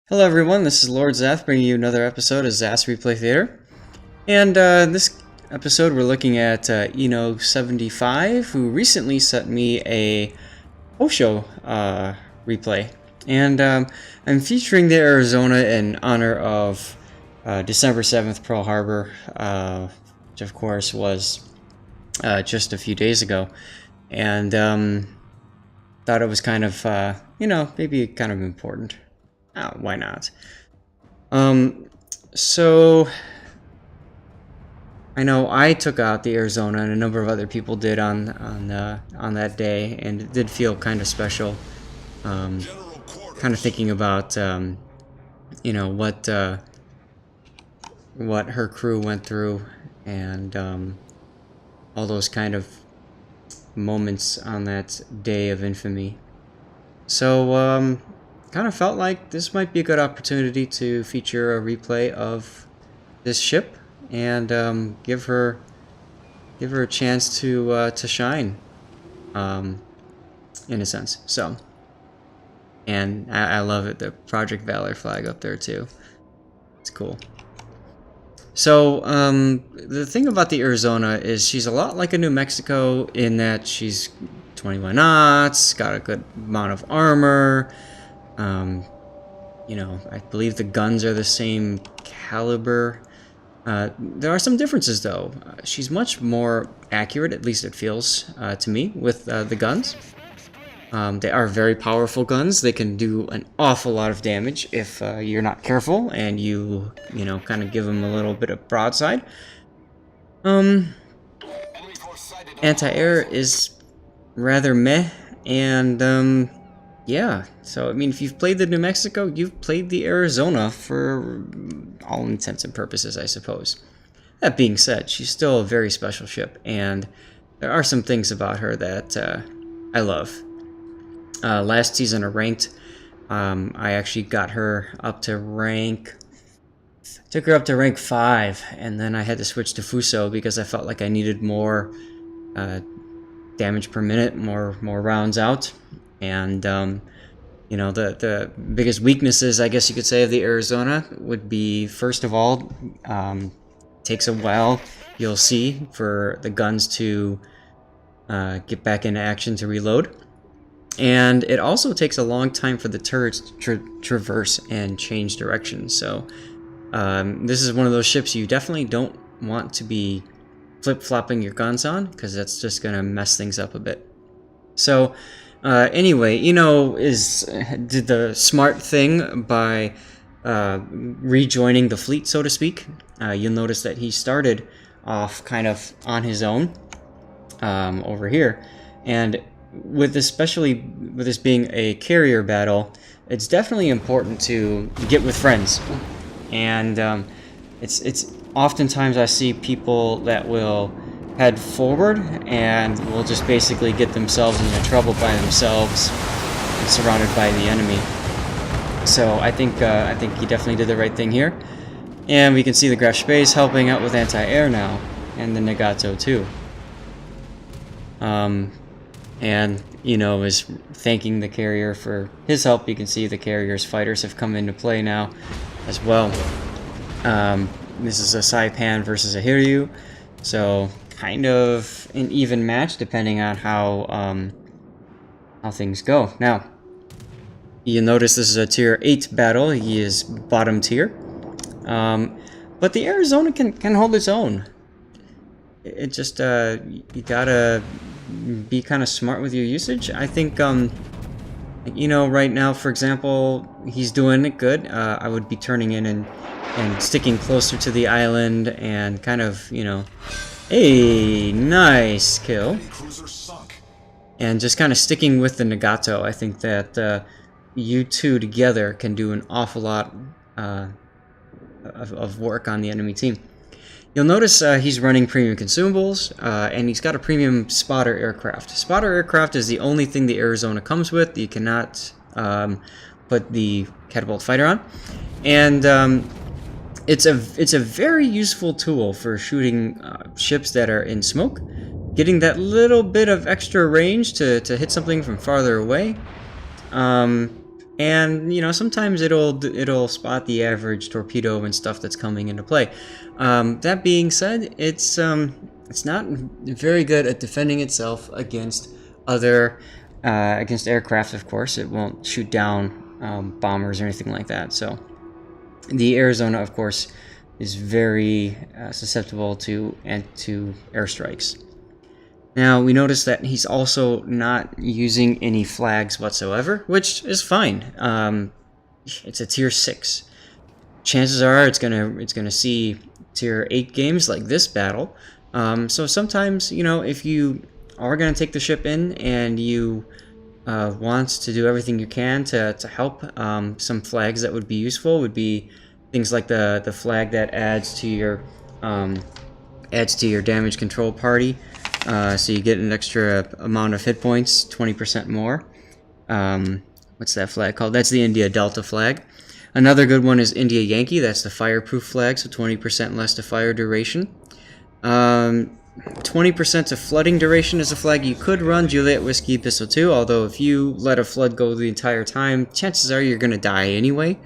Hello everyone, this is Lord Zath bringing you another episode of Zath's Replay Theater. And this episode we're looking at Eno75, who recently sent me a Osho replay. And I'm featuring the Arizona in honor of December 7th, Pearl Harbor, which of course was just a few days ago. And thought it was kind of, maybe kind of important. Oh, why not? So I know I took out the Arizona, and a number of other people did on that day, and it did feel kind of special. Kind of thinking about what her crew went through, and all those kind of moments on that day of infamy. So kind of felt like this might be a good opportunity to feature a replay of this ship and give her a chance to shine, in a sense. So, and I love it. The Project Valor flag up there too. It's cool. So the thing about the Arizona is she's a lot like a New Mexico in that she's 21 knots, got a good amount of armor. I believe the guns are the same caliber. There are some differences, though. She's much more accurate, at least it feels to me, with the guns. They are very powerful guns. They can do an awful lot of damage if you're not careful and you kind of give them a little bit of broadside. Anti-air is rather meh, and yeah, so I mean, if you've played the New Mexico, you've played the Arizona for all intents and purposes, I suppose. That being said, she's still a very special ship, and there are some things about her that I love. Last season of Ranked, I actually got her up to rank... Took her up to rank 5, and then I had to switch to Fuso because I felt like I needed more damage per minute, more rounds out. And the biggest weaknesses, I guess you could say, of the Arizona would be, first of all, takes a while, you'll see, for the guns to get back into action to reload. And it also takes a long time for the turrets to traverse and change direction. So this is one of those ships you definitely don't want to be flip-flopping your guns on, because that's just going to mess things up a bit. So anyway, did the smart thing by rejoining the fleet, so to speak. You'll notice that he started off kind of on his own over here, and especially with this being a carrier battle, it's definitely important to get with friends. And it's oftentimes I see people that will head forward and will just basically get themselves into trouble by themselves and surrounded by the enemy. So I think he definitely did the right thing here. And we can see the Graf Space helping out with anti-air now, and the Nagato too. And is thanking the carrier for his help. You can see the carrier's fighters have come into play now as well. This is a Saipan versus a Hiryu, so kind of an even match depending on how things go. Now, you notice this is a tier 8 battle. He is bottom tier, but the Arizona can hold its own. It just you gotta be kind of smart with your usage. I think right now, for example, he's doing it good. I would be turning in and sticking closer to the island and kind of, hey, nice kill. And just kind of sticking with the Nagato. I think that you two together can do an awful lot of work on the enemy team. You'll notice he's running premium consumables, and he's got a premium spotter aircraft. Spotter aircraft is the only thing the Arizona comes with. You cannot put the catapult fighter on. And it's a very useful tool for shooting ships that are in smoke, getting that little bit of extra range to hit something from farther away. And you know, sometimes it'll spot the average torpedo and stuff that's coming into play. That being said, it's not very good at defending itself against other against aircraft. Of course, it won't shoot down bombers or anything like that. So the Arizona, of course, is very susceptible to airstrikes. Now, we notice that he's also not using any flags whatsoever, which is fine. It's a tier 6. Chances are it's gonna see tier 8 games like this battle. So sometimes, you know, if you are gonna take the ship in and you want to do everything you can to help, some flags that would be useful would be things like the flag that adds to your damage control party. So you get an extra amount of hit points, 20% more. What's that flag called? That's the India Delta flag. Another good one is India Yankee. That's the fireproof flag, so 20% less to fire duration. 20% to flooding duration is a flag you could run, Juliet Whiskey Pistol 2, although if you let a flood go the entire time, chances are you're going to die anyway.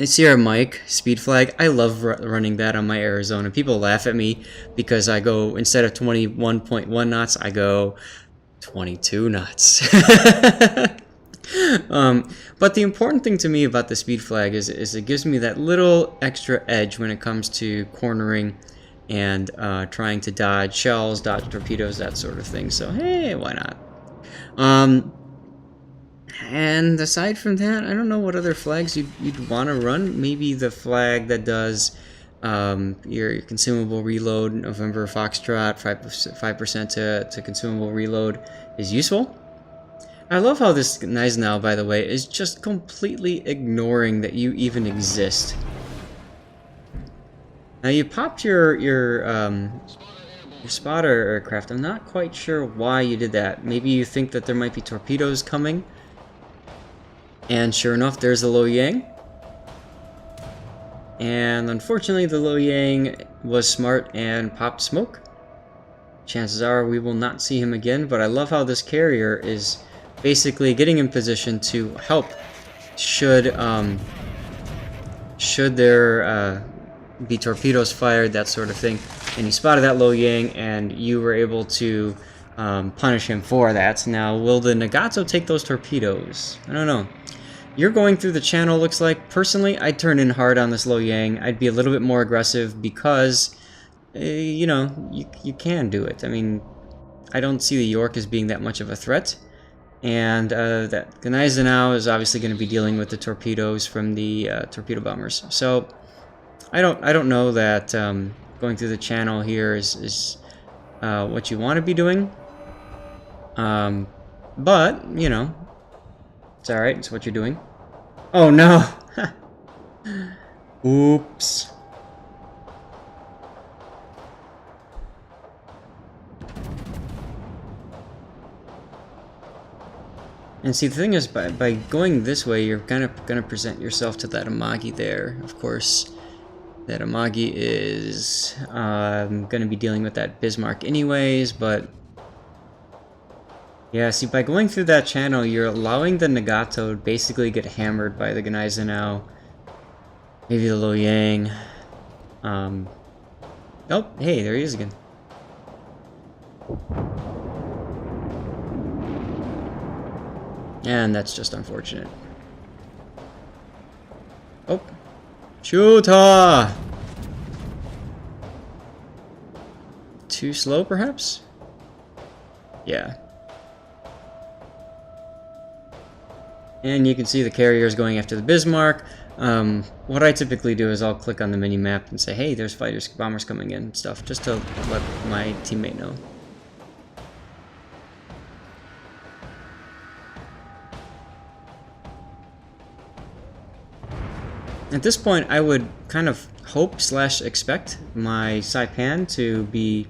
Sierra Mike, speed flag. I love running that on my Arizona. People laugh at me because I go, instead of 21.1 knots, I go 22 knots. But the important thing to me about the speed flag is it gives me that little extra edge when it comes to cornering and trying to dodge shells, dodge torpedoes, that sort of thing. So, hey, why not? And aside from that, I don't know what other flags you'd want to run. Maybe the flag that does your consumable reload, November Foxtrot, 5% to consumable reload is useful. I love how this Gneisenau, by the way, is just completely ignoring that you even exist. Now you popped your spotter aircraft. I'm not quite sure why you did that. Maybe you think that there might be torpedoes coming. And sure enough, there's the Lo Yang. And unfortunately, the Lo Yang was smart and popped smoke. Chances are we will not see him again, but I love how this carrier is basically getting in position to help should there be torpedoes fired, that sort of thing. And he spotted that Lo Yang, and you were able to punish him for that. Now, will the Nagato take those torpedoes? I don't know. You're going through the channel, looks like. Personally, I'd turn in hard on this Lo Yang. I'd be a little bit more aggressive because, you know, you can do it. I mean, I don't see the York as being that much of a threat. And that Gneisenau is obviously going to be dealing with the torpedoes from the torpedo bombers. So, I don't know that going through the channel here is what you want to be doing. But, you know, it's alright, it's what you're doing. Oh no! Oops. And see, the thing is, by going this way, you're kind of going to present yourself to that Amagi there. Of course, that Amagi is going to be dealing with that Bismarck anyways, but yeah, see, by going through that channel, you're allowing the Nagato to basically get hammered by the Gneisenau. Maybe the Lo Yang. Oh, hey, there he is again. And that's just unfortunate. Oh. Shooter! Too slow, perhaps? Yeah. And you can see the carriers going after the Bismarck. What I typically do is I'll click on the mini-map and say, hey, there's fighters, bombers coming in and stuff, just to let my teammate know. At this point, I would kind of hope/expect my Saipan to be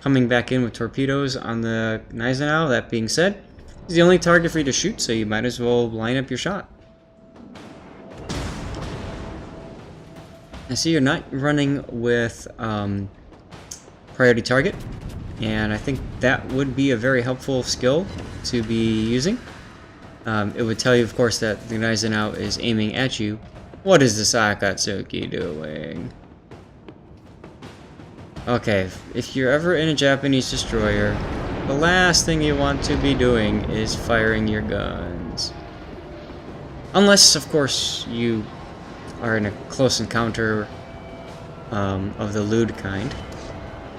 coming back in with torpedoes on the Gneisenau. That being said, he's the only target for you to shoot, so you might as well line up your shot. I see you're not running with priority target, and I think that would be a very helpful skill to be using. it would tell you, of course, that the Gneisenau is aiming at you. What is the Akatsuki doing? Okay, if you're ever in a Japanese destroyer, the last thing you want to be doing is firing your guns. Unless, of course, you are in a close encounter of the lewd kind.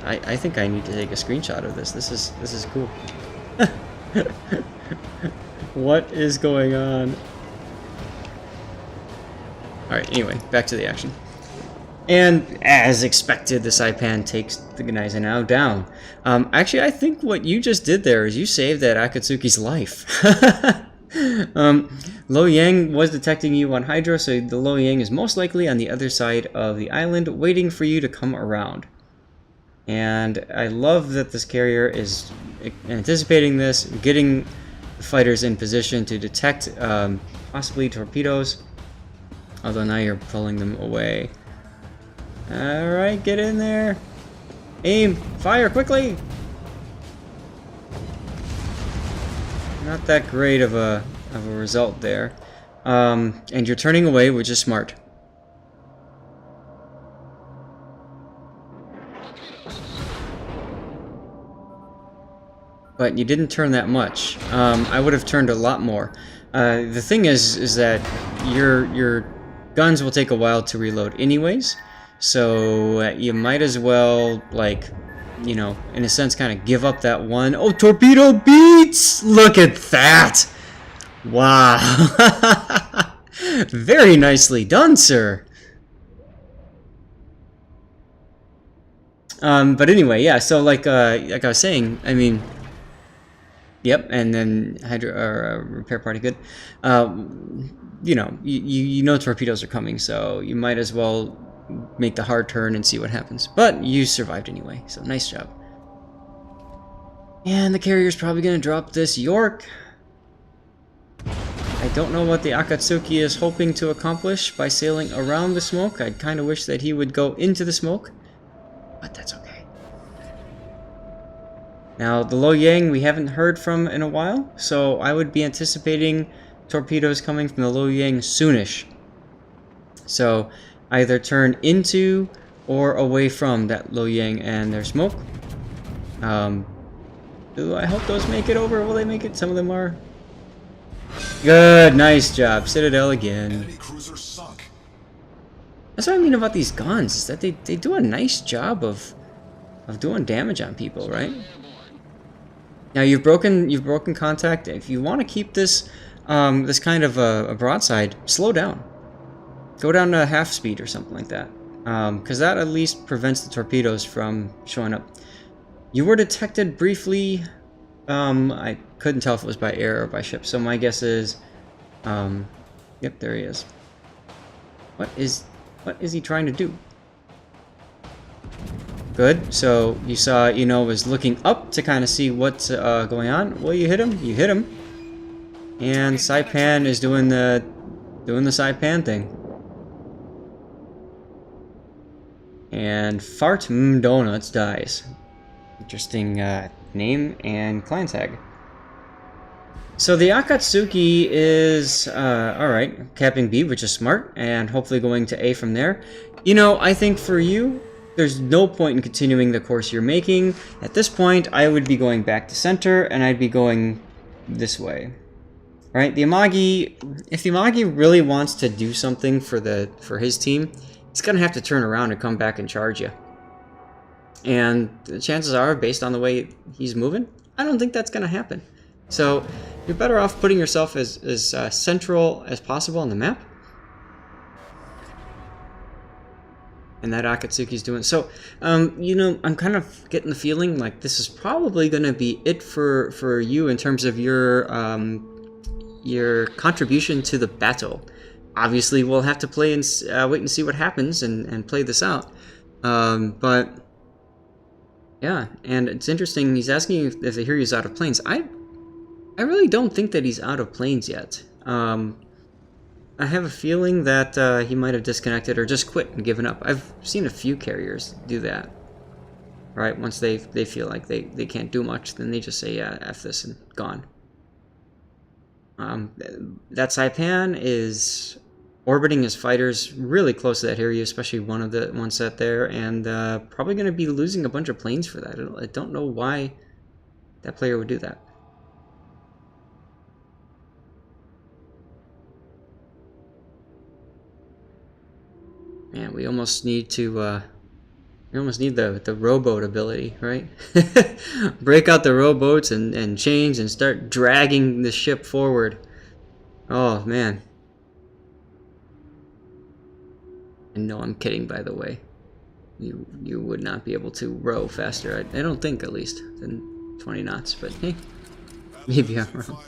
I think I need to take a screenshot of this. This is cool. What is going on? Alright, anyway, back to the action. And as expected, the Saipan takes the Gneisenau down. Actually, I think what you just did there is you saved that Akatsuki's life. Lo Yang was detecting you on Hydra, so the Lo Yang is most likely on the other side of the island, waiting for you to come around. And I love that this carrier is anticipating this, getting the fighters in position to detect possibly torpedoes. Although now you're pulling them away. Alright, get in there. Aim! Fire quickly! Not that great of a result there. And you're turning away, which is smart. But you didn't turn that much. I would have turned a lot more. The thing is that your guns will take a while to reload anyways, so you might as well, like, you know, in a sense, kind of give up that one. Oh, torpedo beats! Look at that! Wow. Very nicely done, sir. But anyway, yeah, so like I was saying, I mean, yep, and then repair party good. You know, you know torpedoes are coming, so you might as well make the hard turn and see what happens. But you survived anyway, so nice job. And the carrier's probably going to drop this York. I don't know what the Akatsuki is hoping to accomplish by sailing around the smoke. I'd kind of wish that he would go into the smoke, but that's okay. Now, the Lo Yang we haven't heard from in a while, so I would be anticipating torpedoes coming from the Lo Yang soonish. So, either turn into or away from that Lo Yang and their smoke. Ooh, I hope those make it over. Will they make it? Some of them are. Good, nice job. Citadel again. That's what I mean about these guns, is that they do a nice job of doing damage on people, right? Now you've broken contact. If you want to keep this this kind of a broadside, slow down. Go down to half speed or something like that, because that at least prevents the torpedoes from showing up. You were detected briefly. I couldn't tell if it was by air or by ship, so my guess is, yep, there he is. What is he trying to do? Good. So you saw, you know, was looking up to kind of see what's going on. Well, you hit him. You hit him. And Saipan is doing the Saipan thing. And Fart Donuts dies. Interesting name and clan tag. So the Akatsuki is, alright, capping B, which is smart, and hopefully going to A from there. You know, I think for you, there's no point in continuing the course you're making. At this point, I would be going back to center, and I'd be going this way. Right? The Amagi, if the Amagi really wants to do something for his team, he's going to have to turn around and come back and charge you. And the chances are, based on the way he's moving, I don't think that's going to happen. So you're better off putting yourself as central as possible on the map. And that Akatsuki's doing. So, you know, I'm kind of getting the feeling like this is probably going to be it for you in terms of your contribution to the battle. Obviously, we'll have to play and wait and see what happens and play this out. But yeah, and it's interesting. He's asking if they hear he's out of planes. I really don't think that he's out of planes yet. I have a feeling that he might have disconnected or just quit and given up. I've seen a few carriers do that. Right? Once they feel like they can't do much, then they just say, yeah, F this and gone. That Saipan is orbiting his fighters really close to that Hiryu, especially one set there, and probably going to be losing a bunch of planes for that. I don't know why that player would do that. Man, we almost need to. We almost need the rowboat ability, right? Break out the rowboats and change and start dragging the ship forward. Oh, man. And no, I'm kidding, by the way. You would not be able to row faster, I don't think, at least, than 20 knots, but hey, maybe I'm wrong.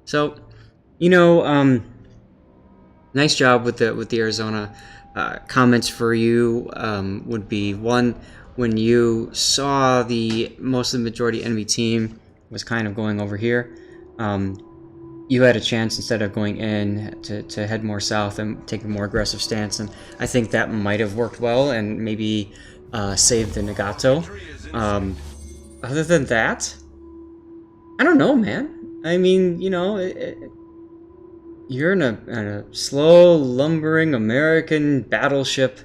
So, you know, nice job with the Arizona. Comments for you would be one, when you saw the most of the majority enemy team was kind of going over here, you had a chance, instead of going in, to head more south and take a more aggressive stance, and I think that might have worked well and maybe saved the Nagato. Other than that, I don't know, man. I mean, you know, you're in a slow, lumbering American battleship.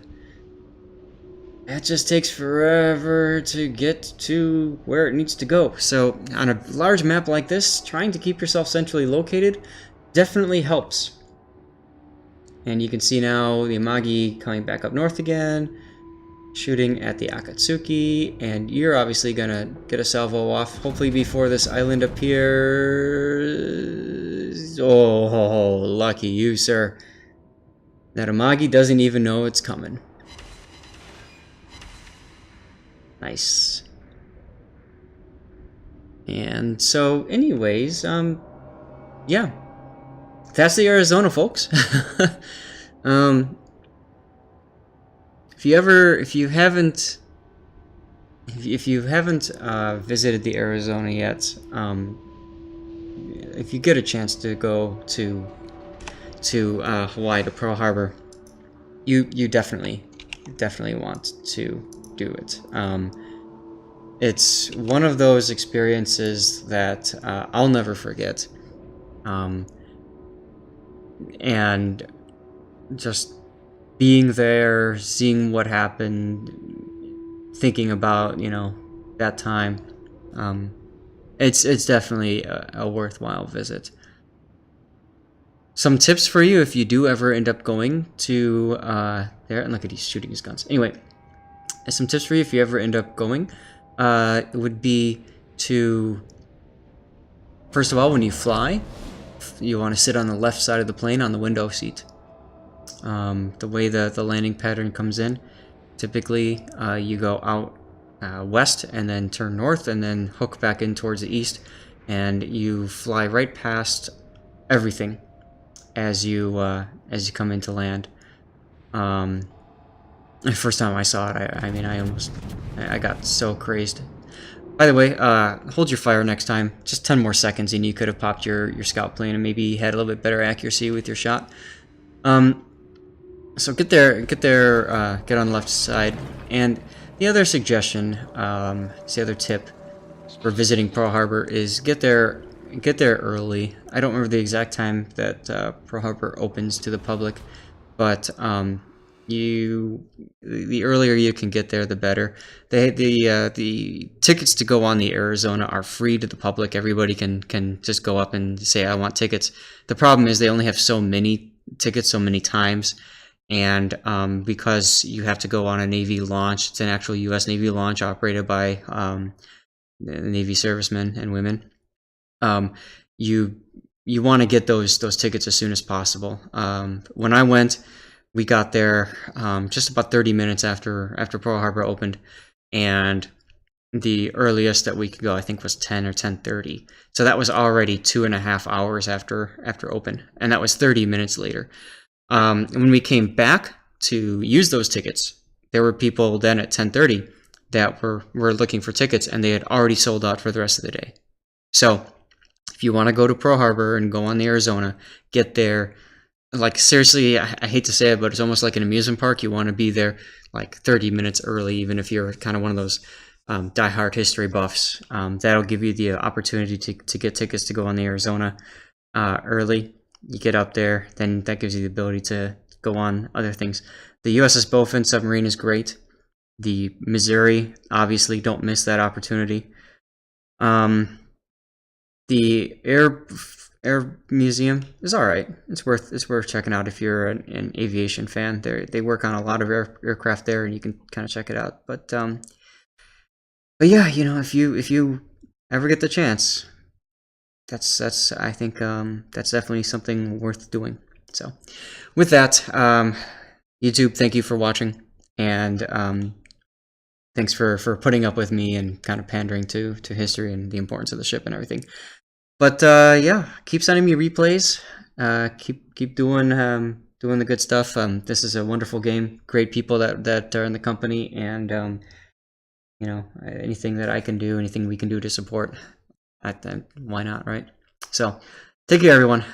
That just takes forever to get to where it needs to go. So on a large map like this, trying to keep yourself centrally located definitely helps. And you can see now the Amagi coming back up north again, shooting at the Akatsuki, and you're obviously gonna get a salvo off, hopefully before this island appears. Oh, lucky you, sir. That Amagi doesn't even know it's coming. Nice. And so, anyways, yeah, that's the Arizona, folks. If you haven't visited the Arizona yet, if you get a chance to go to Hawaii, to Pearl Harbor, you definitely want to do it. It's one of those experiences that I'll never forget, and just being there, seeing what happened, thinking about, you know, that time, it's definitely a worthwhile visit. Some tips for you if you do ever end up going to there, and look at he's shooting his guns. Anyway, some tips for you if you ever end up going would be to, first of all, when you fly, you want to sit on the left side of the plane on the window seat. The way the landing pattern comes in, typically you go out west and then turn north and then hook back in towards the east, and you fly right past everything as you come into land. The first time I saw it, I mean, I got so crazed. By the way, hold your fire next time. Just 10 more seconds, and you could have popped your scout plane and maybe had a little bit better accuracy with your shot. So get there, get on the left side. And the other suggestion, the other tip for visiting Pearl Harbor is get there early. I don't remember the exact time that Pearl Harbor opens to the public, but the earlier you can get there, the better. The tickets to go on the Arizona are free to the public. Everybody can just go up and say, I want tickets. The problem is they only have so many tickets so many times, and because you have to go on a Navy launch, it's an actual U.S. Navy launch operated by Navy servicemen and women. You want to get those tickets as soon as possible. When I went, we got there just about 30 minutes after Pearl Harbor opened, and the earliest that we could go, I think, was 10 or 10:30. So that was already 2.5 hours after open, and that was 30 minutes later. When we came back to use those tickets, there were people then at 10:30 that were looking for tickets, and they had already sold out for the rest of the day. So if you want to go to Pearl Harbor and go on the Arizona, get there like seriously, I hate to say it, but it's almost like an amusement park. You want to be there like 30 minutes early, even if you're kind of one of those diehard history buffs. That'll give you the opportunity to get tickets to go on the Arizona early. You get up there, then that gives you the ability to go on other things. The USS Bowfin submarine is great. The Missouri, obviously, don't miss that opportunity. The Air Museum is all right. It's worth checking out if you're an aviation fan. They work on a lot of aircraft there, and you can kind of check it out. But yeah, if you ever get the chance, that's I think that's definitely something worth doing. So, with that, YouTube, thank you for watching, and thanks for putting up with me and kind of pandering to history and the importance of the ship and everything. But yeah, keep sending me replays. Keep doing the good stuff. This is a wonderful game. Great people that are in the company, and anything that I can do, anything we can do to support, why not, right? So, take care, everyone.